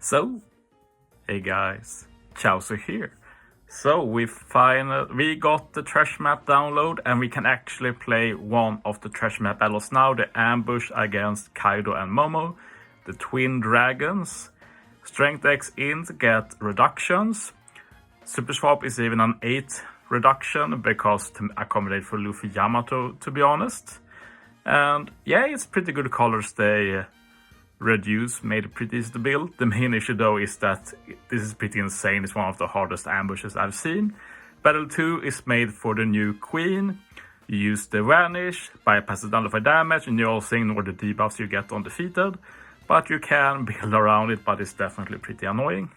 So, hey guys, Chauzu here. So we got the treasure map download and we can actually play one of the treasure map battles now, the ambush against Kaido and Momo, the twin dragons. Strength X int get reductions. Super swap is even an 8 reduction because to accommodate for Luffy Yamato, to be honest. And yeah, it's pretty good colors they reduce, made it pretty easy to build. The main issue though is that this is pretty insane. It's one of the hardest ambushes I've seen. Battle 2 is made for the new queen. You use the vanish, bypass the nullify damage, and you also ignore the debuffs you get on defeated. But you can build around it, but it's definitely pretty annoying.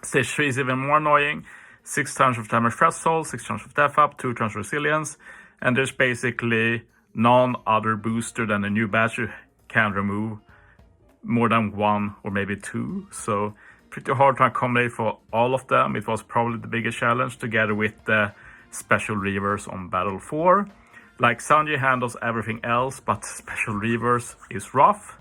Stage 3 is even more annoying. 6 turns of damage threshold, 6 turns of death up, 2 turns resilience, and there's basically none other booster than the new batch you can remove more than 1 or maybe 2, so pretty hard to accommodate for all of them. It was probably the biggest challenge together with the special reverse on battle 4. Like Sanji handles everything else, but special reverse is rough,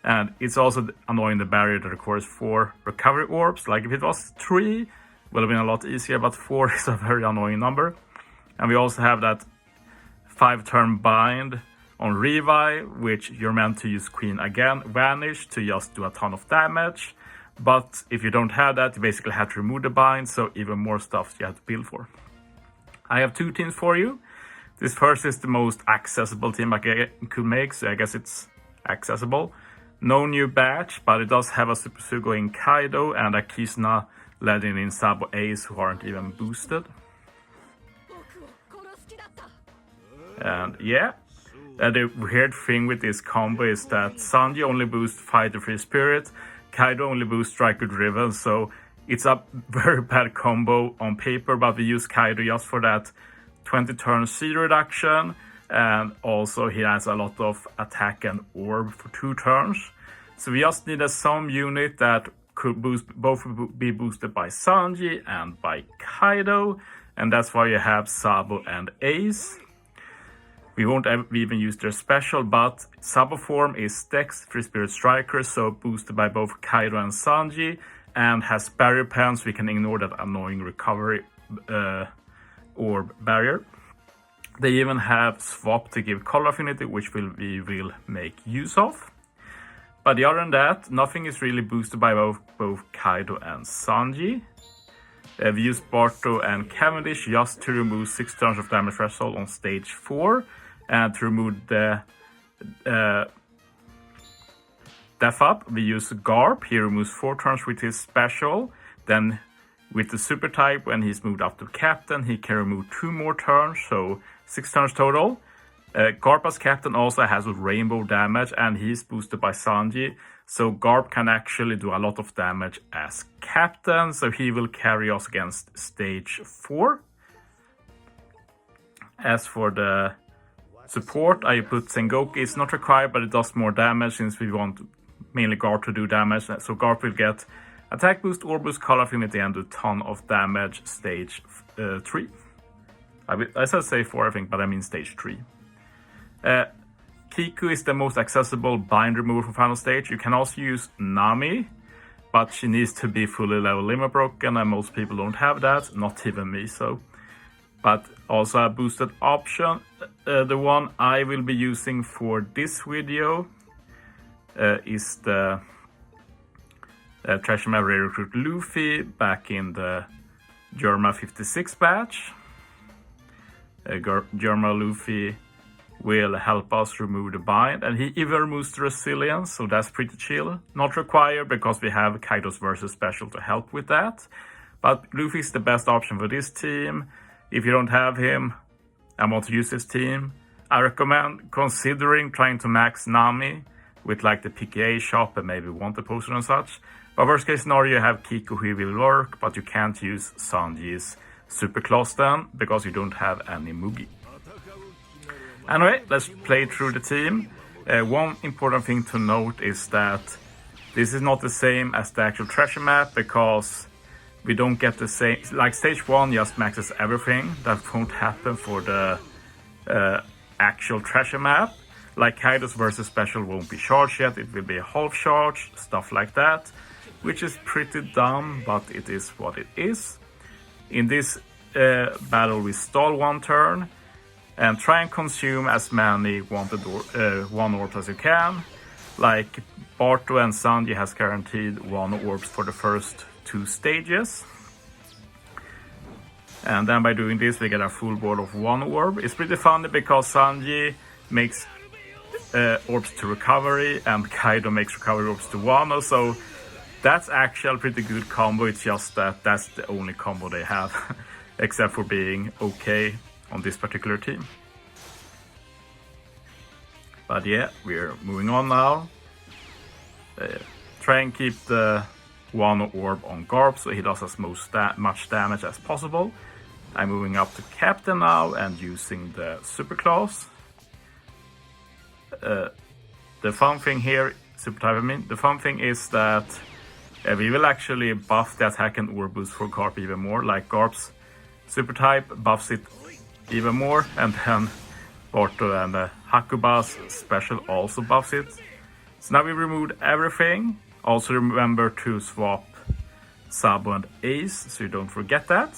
and it's also annoying the barrier that requires 4 recovery orbs. Like if it was 3 would have been a lot easier, but 4 is a very annoying number. And we also have that 5-turn bind on Revive, which you're meant to use Queen again, Vanish, to just do a ton of damage. But if you don't have that, you basically have to remove the bind, so even more stuff you have to build for. I have 2 teams for you. This first is the most accessible team I could make, so I guess it's accessible. No new batch, but it does have a Super Sugo in Kaido and a Kisna letting in Sabo Ace who aren't even boosted. And yeah. The weird thing with this combo is that Sanji only boosts Fighter Free Spirit, Kaido only boosts Striker Driven, so it's a very bad combo on paper, but we use Kaido just for that 20 turn C reduction, and also he has a lot of attack and orb for 2 turns. So we just needed some unit that could both be boosted by Sanji and by Kaido, and that's why you have Sabo and Ace. We won't even use their special, but Sabo form is Dex, Free Spirit Striker, so boosted by both Kaido and Sanji, and has barrier pens, we can ignore that annoying recovery orb barrier. They even have swap to give color affinity, which we will make use of. But other than that, nothing is really boosted by both Kaido and Sanji. We use Barto and Cavendish just to remove 6 turns of damage threshold on stage 4. And to remove the death up, we use Garp. He removes 4 turns with his special. Then with the super type, when he's moved up to captain, he can remove 2 more turns, so 6 turns total. Garp as captain also has a rainbow damage, and he's boosted by Sanji. So Garp can actually do a lot of damage as captain, so he will carry us against stage 4. As for the support, I put Sengoku. It's not required, but it does more damage since we want mainly Garp to do damage. So Garp will get attack boost, orb boost, color affinity, and a ton of damage stage 3. I said stage 4, I think, but I mean stage 3. Kiku is the most accessible bind remover for final stage. You can also use Nami, but she needs to be fully level limit broken, and most people don't have that, not even me, so. But also a boosted option. The one I will be using for this video is the Treasure Map recruit Luffy back in the Germa 56 batch. Germa Luffy will help us remove the bind, and he even removes the resilience, so that's pretty chill. Not required because we have Kaido's versus special to help with that. But Luffy is the best option for this team. If you don't have him and want to use this team, I recommend considering trying to max Nami with like the PKA shop and maybe want the poster and such. But worst case scenario, you have Kiku who will work, but you can't use Sanji's super class then because you don't have any Mugi. Anyway, let's play through the team. One important thing to note is that this is not the same as the actual treasure map because we don't get the same, like stage 1 just maxes everything. That won't happen for the actual treasure map. Like Kaido's versus special won't be charged yet, it will be a half charge, stuff like that. which is pretty dumb, but it is what it is. In this battle we stall 1 turn and try and consume as many wanted 1 orbs as you can. Like Barto and Sanji has guaranteed 1 orbs for the first 2 stages. And then by doing this we get a full board of 1 orb. It's pretty funny because Sanji makes orbs to recovery and Kaido makes recovery orbs to Wano, so that's actually a pretty good combo. It's just that that's the only combo they have except for being okay on this particular team. But yeah, we're moving on now. Try and keep the Wano orb on Garp so he does as much damage as possible. I'm moving up to Captain now and using the super class. The fun thing here, super type I mean, the fun thing is that we will actually buff the attack and orb boost for Garp even more. Like Garp's super type buffs it even more, and then Barto and Hakuba's special also buffs it. So now we removed everything. Also remember to swap Sabo and Ace, so you don't forget that.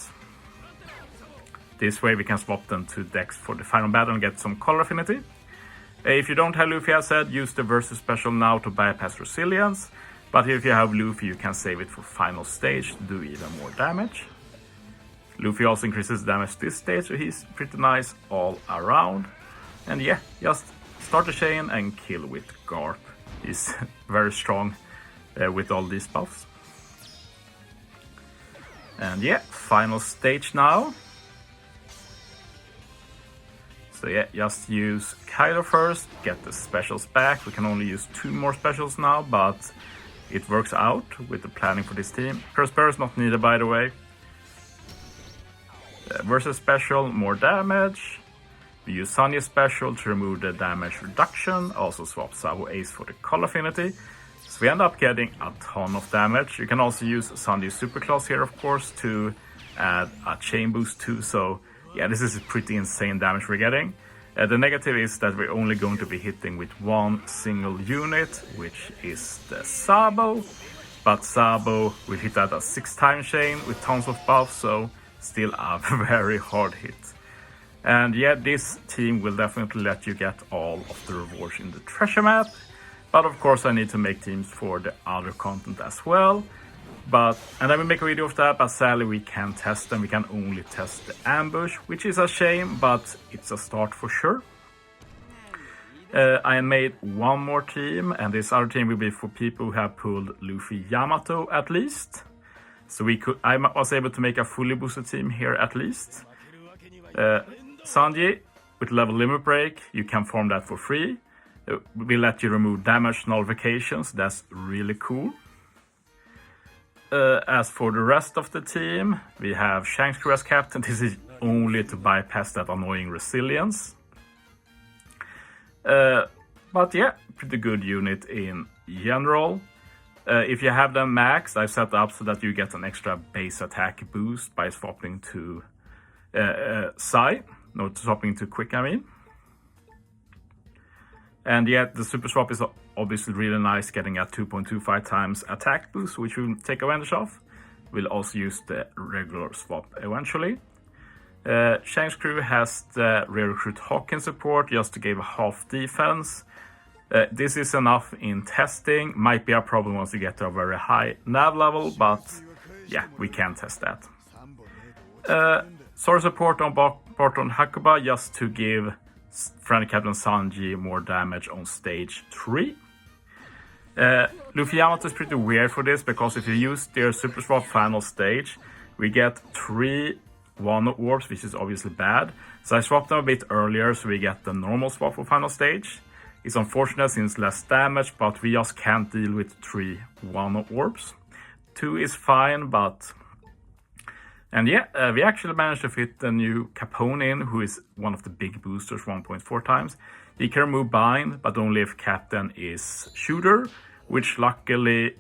This way we can swap them to Dex for the final battle and get some color affinity. If you don't have Luffy, as I said, use the versus special now to bypass resilience. But if you have Luffy, you can save it for final stage to do even more damage. Luffy also increases damage this stage, so he's pretty nice all around. And yeah, just start the chain and kill with Garp. He's very strong with all these buffs. And yeah, final stage now. So yeah, just use Kaido first, get the specials back. We can only use 2 more specials now, but it works out with the planning for this team. Persper is not needed, by the way. Versus special, more damage. We use Sanya's special to remove the damage reduction. Also swap Sabo Ace for the color affinity. So we end up getting a ton of damage. You can also use Sanya's super class here, of course, to add a chain boost too. So yeah, this is pretty insane damage we're getting. The negative is that we're only going to be hitting with 1 single unit, which is the Sabo. But Sabo will hit at a 6-time chain with tons of buffs, so still a very hard hit. And yeah, this team will definitely let you get all of the rewards in the treasure map. But of course I need to make teams for the other content as well. And I will make a video of that, but sadly we can't test them. We can only test the ambush, which is a shame, but it's a start for sure. I made 1 more team, and this other team will be for people who have pulled Luffy Yamato at least. So I was able to make a fully boosted team here at least. Sanji, with level limit break, you can farm that for free. We let you remove damage nullifications, that's really cool. As for the rest of the team, we have Shanks crew as captain. This is only to bypass that annoying resilience. But yeah, pretty good unit in general. If you have them maxed, I've set up so that you get an extra base attack boost by swapping to Sai. No, swapping to Quick, I mean. And yet the super swap is obviously really nice, getting a 2.25 times attack boost, which we'll take advantage of. We'll also use the regular swap eventually. Shanks crew has the rare recruit Hawkins support just to give half defense. This is enough in testing. Might be a problem once you get to a very high nav level, but yeah, we can test that. Sword support on Barton Hakuba just to give friendly Captain Sanji more damage on stage 3. Luffy Yamato is pretty weird for this, because if you use their super swap final stage, we get 3 Wano orbs, which is obviously bad. So I swapped them a bit earlier so we get the normal swap for final stage. It's unfortunate since less damage, but we just can't deal with 3 Wano orbs. 2 is fine, but... And yeah, we actually managed to fit the new Capone in, who is one of the big boosters, 1.4 times. He can remove bind, but only if Captain is shooter, which luckily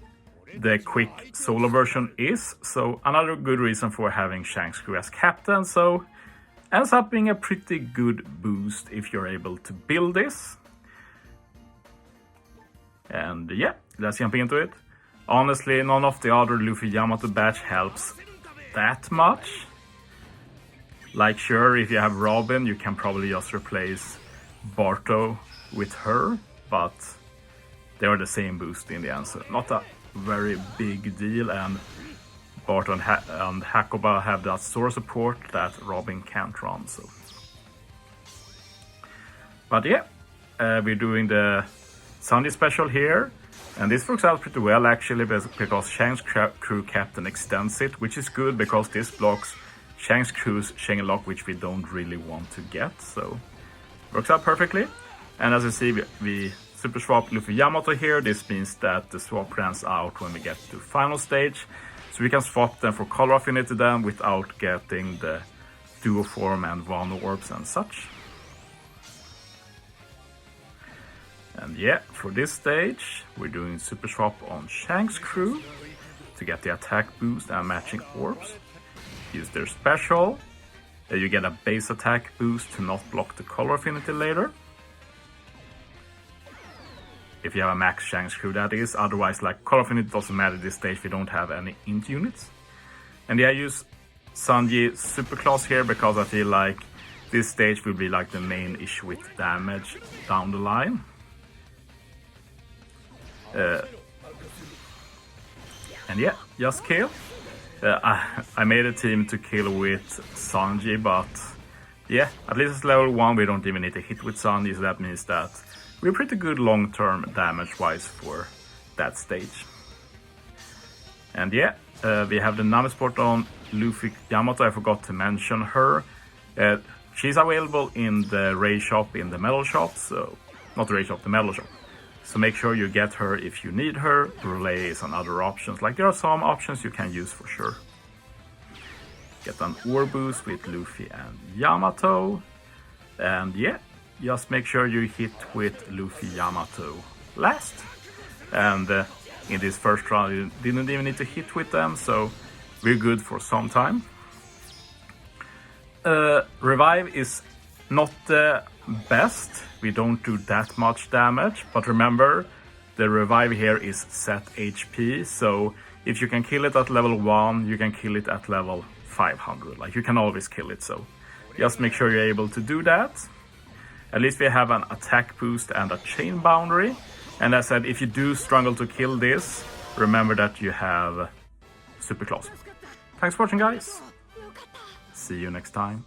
the quick solo version is. So another good reason for having Shanks crew as captain. So ends up being a pretty good boost if you're able to build this. And yeah, let's jump into it. Honestly, none of the other Luffy Yamato batch helps that much. Like, sure, if you have Robin, you can probably just replace Barto with her, but they are the same boost in the end, so not a very big deal. And Barto and Hakoba have that sword support that Robin can't run. So, but yeah, we're doing the Sanji special here. And this works out pretty well actually, because Shang's crew captain extends it, which is good because this blocks Shang's crew's chain lock, which we don't really want to get. So works out perfectly. And as you see, we super swap Luffy Yamato here. This means that the swap runs out when we get to final stage. So we can swap them for color affinity then without getting the duo form and Wano orbs and such. And yeah, for this stage, we're doing super swap on Shang's crew to get the attack boost and matching orbs. Use their special, you get a base attack boost to not block the color affinity later. If you have a max Shang's crew, that is. Otherwise, like, color affinity doesn't matter this stage, we don't have any int units. And yeah, I use Sanji super class here because I feel like this stage will be like the main issue with damage down the line. And yeah, just kill. I made a team to kill with Sanji, but yeah, at least it's level 1, we don't even need to hit with Sanji, so that means that we're pretty good long-term damage-wise for that stage. And yeah, we have the Nami support on Luffy Yamato. I forgot to mention her. She's available in the Ray shop, in the metal shop, so not the Ray shop, the metal shop. So make sure you get her if you need her. Relays and other options. Like, there are some options you can use for sure. Get an ore boost with Luffy and Yamato. And yeah, just make sure you hit with Luffy Yamato last. And in this first round you didn't even need to hit with them, so we're good for some time. Revive is not the best. We don't do that much damage, but remember, the revive here is set HP, so if you can kill it at level 1, you can kill it at level 500. Like, you can always kill it, so just make sure you're able to do that. At least we have an attack boost and a chain boundary. And as I said, if you do struggle to kill this, remember that you have super claws. Thanks for watching, guys. See you next time.